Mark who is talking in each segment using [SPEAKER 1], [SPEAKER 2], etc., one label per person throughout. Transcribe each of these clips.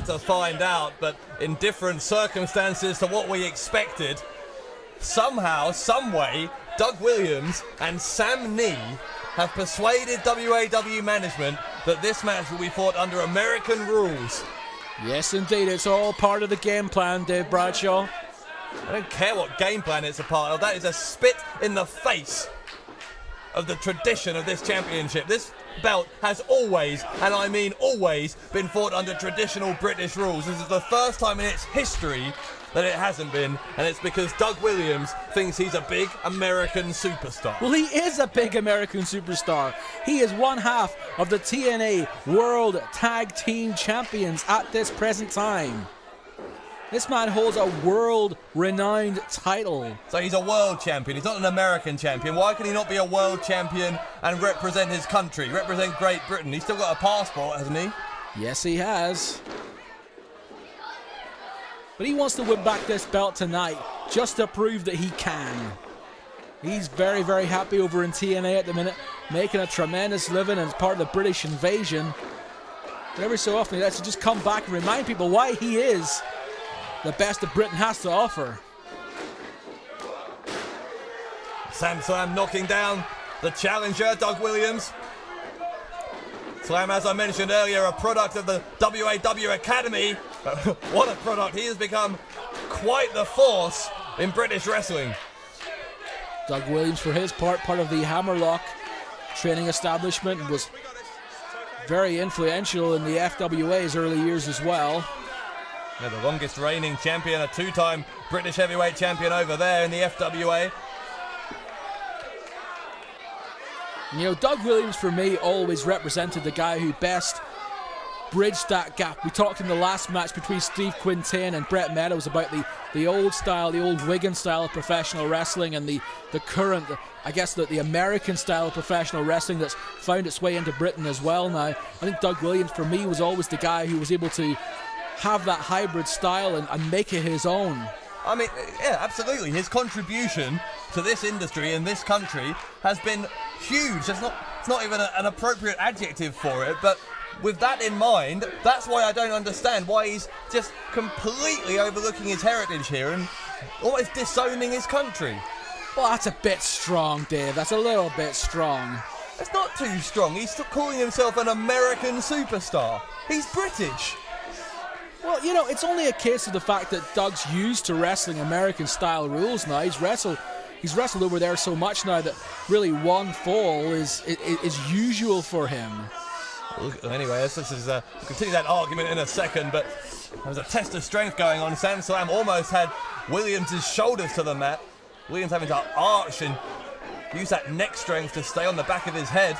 [SPEAKER 1] about to find out, but in different circumstances to what we expected, somehow, someway, Doug Williams and Sam Nee have persuaded WAW management that this match will be fought under American rules.
[SPEAKER 2] Yes, indeed. It's all part of the game plan, Dave Bradshaw.
[SPEAKER 1] I don't care what game plan it's a part of. That is a spit in the face of the tradition of this championship. This belt has always, and I mean always, been fought under traditional British rules. This is the first time in its history that it hasn't been, and it's because Doug Williams thinks he's a big American superstar.
[SPEAKER 2] Well, he is a big American superstar. He is one half of the TNA World Tag Team Champions at this present time. This man holds a world-renowned title.
[SPEAKER 1] So he's a world champion. He's not an American champion. Why can he not be a world champion and represent his country, represent Great Britain? He's still got a passport, hasn't he?
[SPEAKER 2] Yes, he has. But he wants to win back this belt tonight, just to prove that he can. He's very, very happy over in TNA at the minute, making a tremendous living as part of the British invasion. But every so often he likes to just come back and remind people why he is the best that Britain has to offer.
[SPEAKER 1] Sam Slam knocking down the challenger, Doug Williams. Slam, as I mentioned earlier, a product of the WAW Academy. What a product. He has become quite the force in British wrestling.
[SPEAKER 2] Doug Williams, for his part of the Hammerlock training establishment, was very influential in the FWA's early years as well.
[SPEAKER 1] Yeah, the longest reigning champion, a two-time British heavyweight champion over there in the FWA.
[SPEAKER 2] You know, Doug Williams, for me, always represented the guy who best bridged that gap. We talked in the last match between Steve Quintain and Brett Meadows about the old style, the old Wigan style of professional wrestling, and the current, I guess, the American style of professional wrestling that's found its way into Britain as well now. I think Doug Williams, for me, was always the guy who was able to have that hybrid style and make it his own.
[SPEAKER 1] I mean, yeah, absolutely. His contribution to this industry in this country has been huge. It's not even an appropriate adjective for it, but with that in mind, that's why I don't understand why he's just completely overlooking his heritage here and almost disowning his country.
[SPEAKER 2] Well, that's a bit strong, Dave. That's a little bit strong.
[SPEAKER 1] It's not too strong. He's still calling himself an American superstar. He's British.
[SPEAKER 2] Well, you know, it's only a case of the fact that Doug's used to wrestling American-style rules now. He's wrestled over there so much now that really one fall is usual for him.
[SPEAKER 1] Anyway, we'll continue that argument in a second, but there's a test of strength going on. Sam Slam almost had Williams' shoulders to the mat. Williams having to arch and use that neck strength to stay on the back of his head.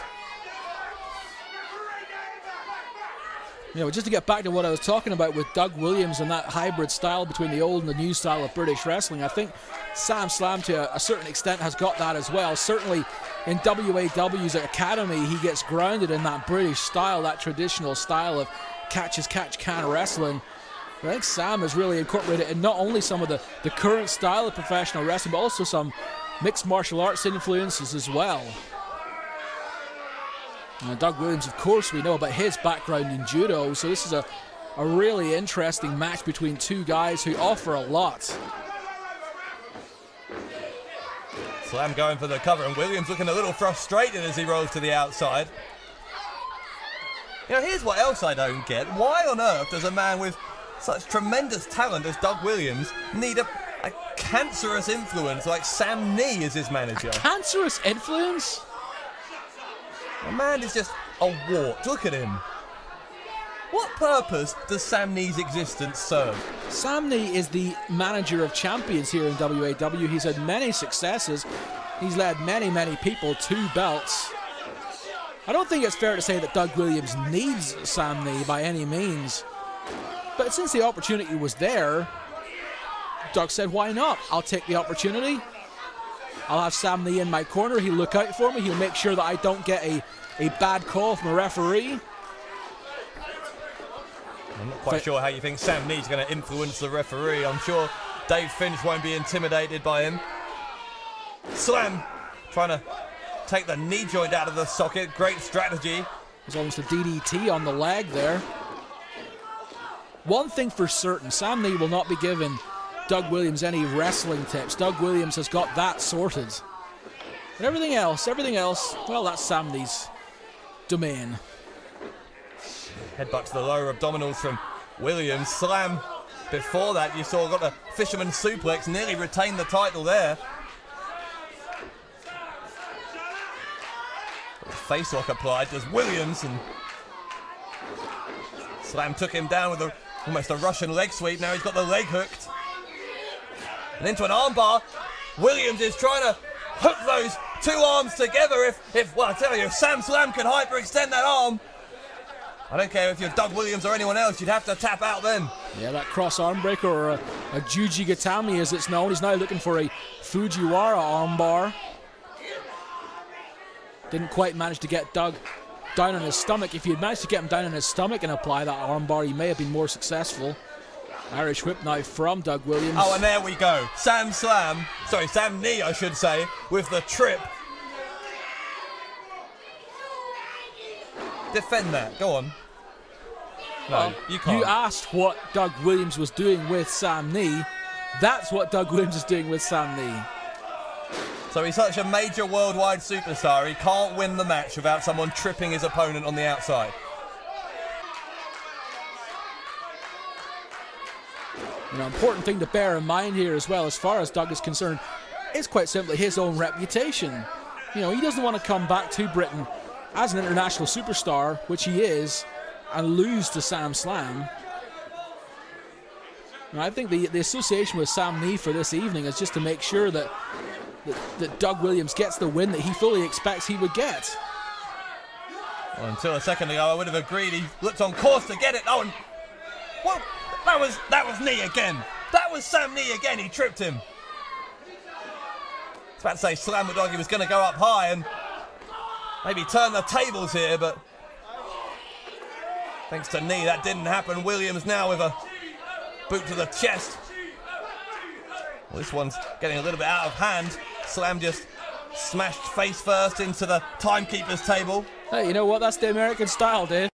[SPEAKER 2] You know, just to get back to what I was talking about with Doug Williams and that hybrid style between the old and the new style of British wrestling, I think Sam Slam, to a certain extent, has got that as well. Certainly in WAW's academy, he gets grounded in that British style, that traditional style of catch-as-catch-can wrestling. But I think Sam has really incorporated in not only some of the current style of professional wrestling, but also some mixed martial arts influences as well. Doug Williams, of course, we know about his background in judo, so this is a really interesting match between two guys who offer a lot.
[SPEAKER 1] Slam going for the cover, and Williams looking a little frustrated as he rolls to the outside. You know, here's what else I don't get. Why on earth does a man with such tremendous talent as Doug Williams need a cancerous influence like Sam Nee as his manager?
[SPEAKER 2] A cancerous influence?
[SPEAKER 1] The man is just a wart. Look at him. What purpose does Sam Nee's existence serve?
[SPEAKER 2] Sam Nee is the manager of champions here in WAW. He's had many successes. He's led many, many people to belts. I don't think it's fair to say that Doug Williams needs Sam Nee by any means. But since the opportunity was there, Doug said, why not? I'll take the opportunity. I'll have Sam Nee in my corner. He'll look out for me. He'll make sure that I don't get a bad call from a referee.
[SPEAKER 1] I'm not quite sure how you think Sam Nee's going to influence the referee. I'm sure Dave Finch won't be intimidated by him. Slam, trying to take the knee joint out of the socket. Great strategy.
[SPEAKER 2] There's almost a DDT on the leg there. one thing for certain, Sam Knee will not be giving Doug Williams any wrestling tips. Doug Williams has got that sorted. And everything else, well, that's Sam Knee's domain.
[SPEAKER 1] Headbutt to the lower abdominals from Williams. Slam before that, you saw, got the fisherman suplex, nearly retained the title there. Face lock applied, does Williams, and Slam took him down with almost a Russian leg sweep. Now he's got the leg hooked. And into an armbar. Williams is trying to hook those two arms together. Well, I tell you, if Sam Slam can hyperextend that arm, I don't care if you're Doug Williams or anyone else, you'd have to tap out then. Yeah,
[SPEAKER 2] that cross arm breaker, or a Juji Gatami as it's known. He's now looking for a Fujiwara armbar. Didn't quite manage to get Doug down on his stomach. If he had managed to get him down on his stomach and apply that armbar, he may have been more successful. Irish whip now from Doug Williams.
[SPEAKER 1] Oh, and there we go. Sam Knee, I should say, with the trip. Defend that. Go on. No, you can't.
[SPEAKER 2] You asked what Doug Williams was doing with Sam Knee. That's what Doug Williams is doing with Sam Knee.
[SPEAKER 1] So he's such a major worldwide superstar, he can't win the match without someone tripping his opponent on the outside.
[SPEAKER 2] An important thing to bear in mind here as well, as far as Doug is concerned, is quite simply his own reputation. You know, he doesn't want to come back to Britain as an international superstar, which he is, and lose to Sam Slam. And I think the association with Sam Knee for this evening is just to make sure that Doug Williams gets the win that he fully expects he would get.
[SPEAKER 1] Well, until a second ago, I would have agreed he looked on course to get it. Oh, and what? That was Knee again. That was Sam Knee again. He tripped him. I was about to say Slam would argue he was going to go up high and maybe turn the tables here, but thanks to Knee, that didn't happen. Williams now with a boot to the chest. Well, this one's getting a little bit out of hand. Slam just smashed face first into the timekeeper's table.
[SPEAKER 2] Hey, you know what? That's the American style, Dave.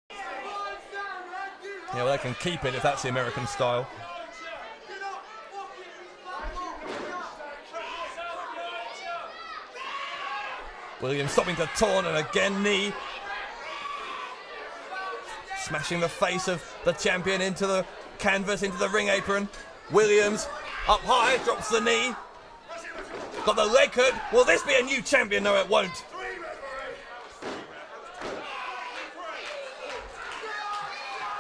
[SPEAKER 1] Yeah, well, they can keep it if that's the American style. Williams stopping to taunt, and again Knee. Smashing the face of the champion into the canvas, into the ring apron. Williams up high, drops the knee. Got the leg hook. Will this be a new champion? No, it won't.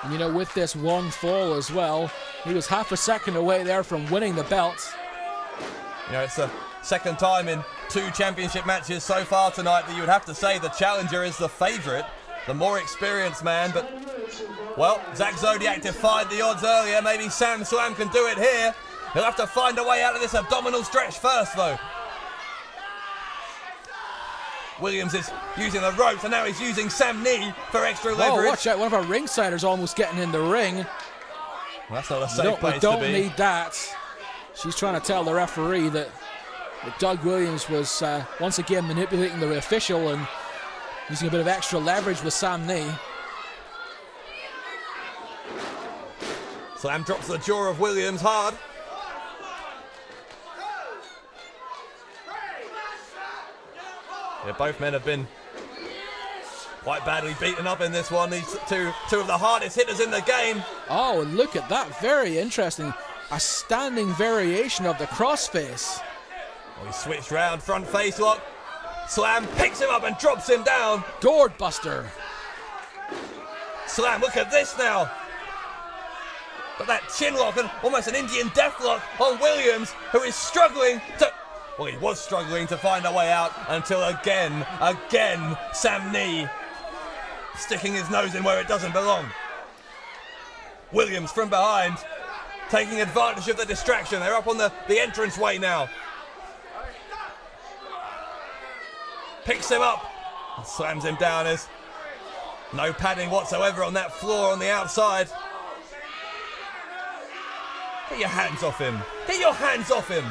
[SPEAKER 2] And you know, with this one fall as well, he was half a second away there from winning the belt.
[SPEAKER 1] You know, it's the second time in 2 championship matches so far tonight that you would have to say the challenger is the favourite, the more experienced man, but, well, Zach Zodiac defied the odds earlier. Maybe Sam Slam can do it here. He'll have to find a way out of this abdominal stretch first, though. Williams is using the ropes, and now he's using Sam Knee for extra leverage.
[SPEAKER 2] Oh, watch out. One of our ringsiders almost getting in the ring.
[SPEAKER 1] Well, that's not a safe place to be.
[SPEAKER 2] We don't need that. She's trying to tell the referee that Doug Williams was once again manipulating the official and using a bit of extra leverage with Sam Knee.
[SPEAKER 1] Slam drops the jaw of Williams hard. Yeah, both men have been quite badly beaten up in this one. These two of the hardest hitters in the game.
[SPEAKER 2] Oh, and look at that. Very interesting. A standing variation of the crossface.
[SPEAKER 1] Well, he switched round, front face lock. Slam picks him up and drops him down.
[SPEAKER 2] Gourd buster.
[SPEAKER 1] Slam, look at this now. Got that chin lock and almost an Indian death lock on Williams, who is struggling to... Well, he was struggling to find a way out until again, Sam Knee sticking his nose in where it doesn't belong. Williams from behind, taking advantage of the distraction. They're up on the entranceway now. Picks him up and slams him down. There's no padding whatsoever on that floor on the outside. Get your hands off him. Get your hands off him.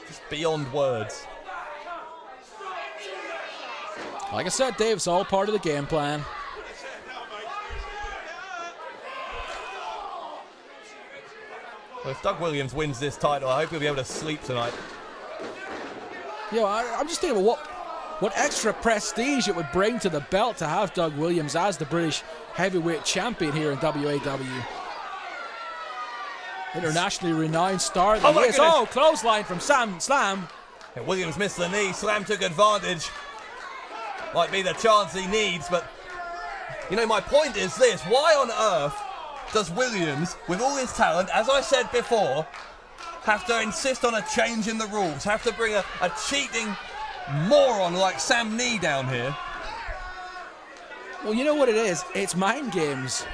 [SPEAKER 1] Just beyond words.
[SPEAKER 2] Like I said, Dave, it's all part of the game plan.
[SPEAKER 1] Well, if Doug Williams wins this title, I hope he'll be able to sleep tonight.
[SPEAKER 2] I'm just thinking about what extra prestige it would bring to the belt to have Doug Williams as the British Heavyweight Champion here in WAW. Internationally renowned star that he is. Oh, clothesline from Sam Slam.
[SPEAKER 1] Yeah, Williams missed the knee. Slam took advantage. Might be the chance he needs, but you know, my point is this: why on earth does Williams, with all his talent, as I said before, have to insist on a change in the rules? Have to bring a cheating moron like Sam Nee down here?
[SPEAKER 2] Well, you know what it is? It's mind games.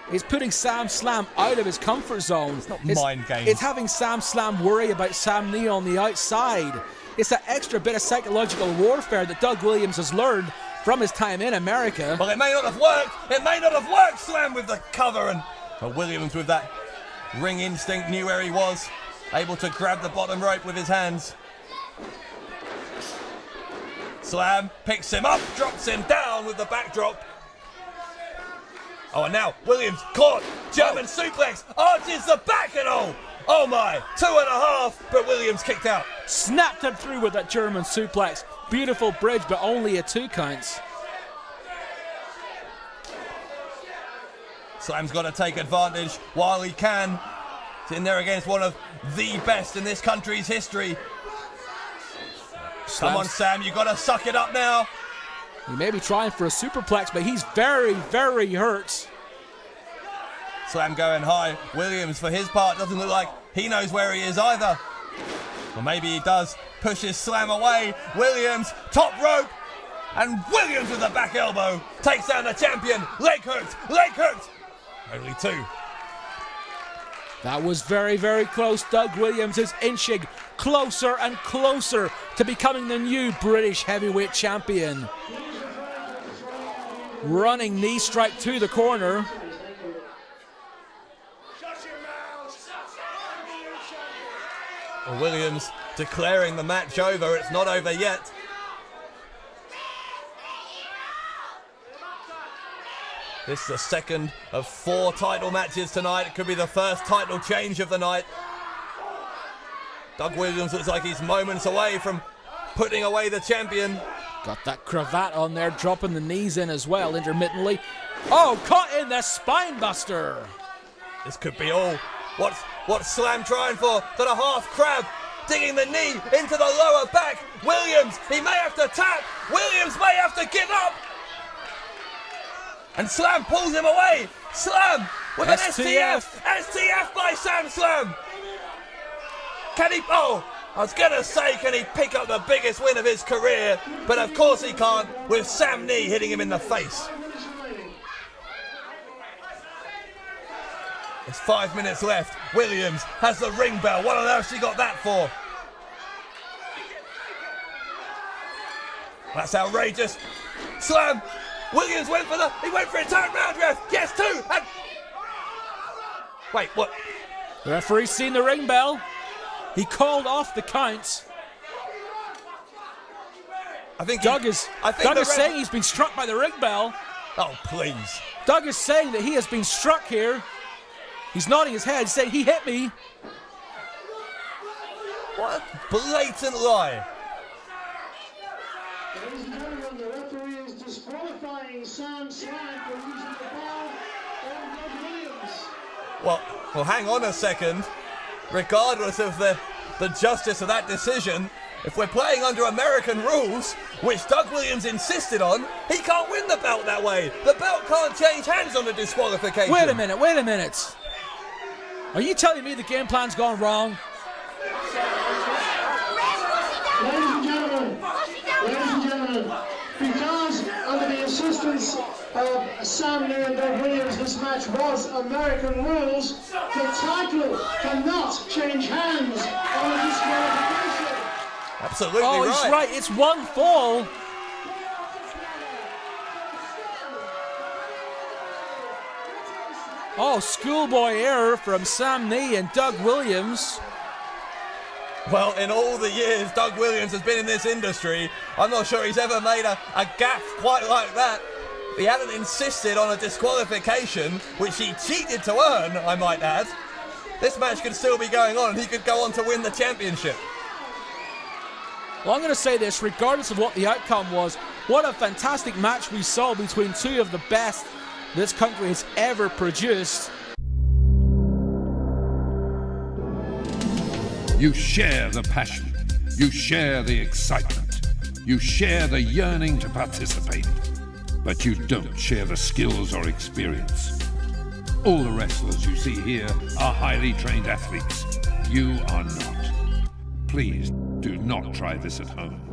[SPEAKER 2] It's putting Sam Slam out of his comfort zone.
[SPEAKER 1] It's not mind games.
[SPEAKER 2] It's having Sam Slam worry about Sam Nee on the outside. It's that extra bit of psychological warfare that Doug Williams has learned from his time in America.
[SPEAKER 1] Well, it may not have worked. It may not have worked. Slam with the cover, and Williams with that ring instinct knew where he was, able to grab the bottom rope with his hands. Slam picks him up, drops him down with the backdrop. Oh, and now Williams caught. German suplex, arches the back and all. Oh my, 2.5, but Williams kicked out.
[SPEAKER 2] Snapped him through with that German suplex. Beautiful bridge, but only a 2 counts.
[SPEAKER 1] Slam's got to take advantage while he can. He's in there against one of the best in this country's history. Come on, Sam, you've got to suck it up now.
[SPEAKER 2] He may be trying for a superplex, but he's very, very hurt.
[SPEAKER 1] Slam going high. Williams, for his part, doesn't look like he knows where he is either. Or maybe he does. Pushes Slam away. Williams, top rope. And Williams with the back elbow takes down the champion. Leg hurt, leg hurt. Only 2.
[SPEAKER 2] That was very, very close. Doug Williams is inching closer and closer to becoming the new British Heavyweight Champion. Running knee strike to the corner.
[SPEAKER 1] Well, Williams declaring the match over. It's not over yet. This is the second of 4 title matches tonight. It could be the first title change of the night. Doug Williams looks like he's moments away from putting away the champion.
[SPEAKER 2] Got that cravat on there, dropping the knees in as well, intermittently. Oh, caught in the spine buster.
[SPEAKER 1] This could be all. What's Slam trying for? Got a half crab, digging the knee into the lower back. Williams, he may have to tap. Williams may have to give up. And Slam pulls him away. Slam with an STF. STF by Sam Slam. Can he? Oh, I was going to say, can he pick up the biggest win of his career? But of course he can't, with Sam Nee hitting him in the face. There's 5 minutes left. Williams has the ring bell. What on earth she got that for? That's outrageous. Slam. Williams went for it. Turn round, ref. Yes, 2. And wait, what?
[SPEAKER 2] The referee's seen the ring bell. He called off the count.
[SPEAKER 1] I think
[SPEAKER 2] Doug is saying he's been struck by the ring bell.
[SPEAKER 1] Oh, please.
[SPEAKER 2] Doug is saying that he has been struck here. He's nodding his head, saying he hit me.
[SPEAKER 1] What a blatant lie.
[SPEAKER 3] Ladies and gentlemen, the referee is disqualifying Sam Slam for using the bell on Doug Williams.
[SPEAKER 1] Well, hang on a second. Regardless of the justice of that decision, if we're playing under American rules, which Doug Williams insisted on, he can't win the belt that way. The belt can't change hands on a disqualification.
[SPEAKER 2] Wait a minute. Are you telling me the game plan's gone wrong?
[SPEAKER 3] Ladies and gentlemen, because under the assistance of Sam Nee and Doug Williams, this match was American rules, the title cannot change hands on a disqualification.
[SPEAKER 1] Absolutely right.
[SPEAKER 2] Oh, he's right. It's 1 fall. Oh, schoolboy error from Sam Nee and Doug Williams.
[SPEAKER 1] Well, in all the years Doug Williams has been in this industry, I'm not sure he's ever made a gaffe quite like that. If he hadn't insisted on a disqualification, which he cheated to earn, I might add, this match could still be going on and he could go on to win the championship.
[SPEAKER 2] Well, I'm going to say this, regardless of what the outcome was, what a fantastic match we saw between two of the best this country has ever produced.
[SPEAKER 4] You share the passion, you share the excitement, you share the yearning to participate, but you don't share the skills or experience. All the wrestlers you see here are highly trained athletes. You are not. Please do not try this at home.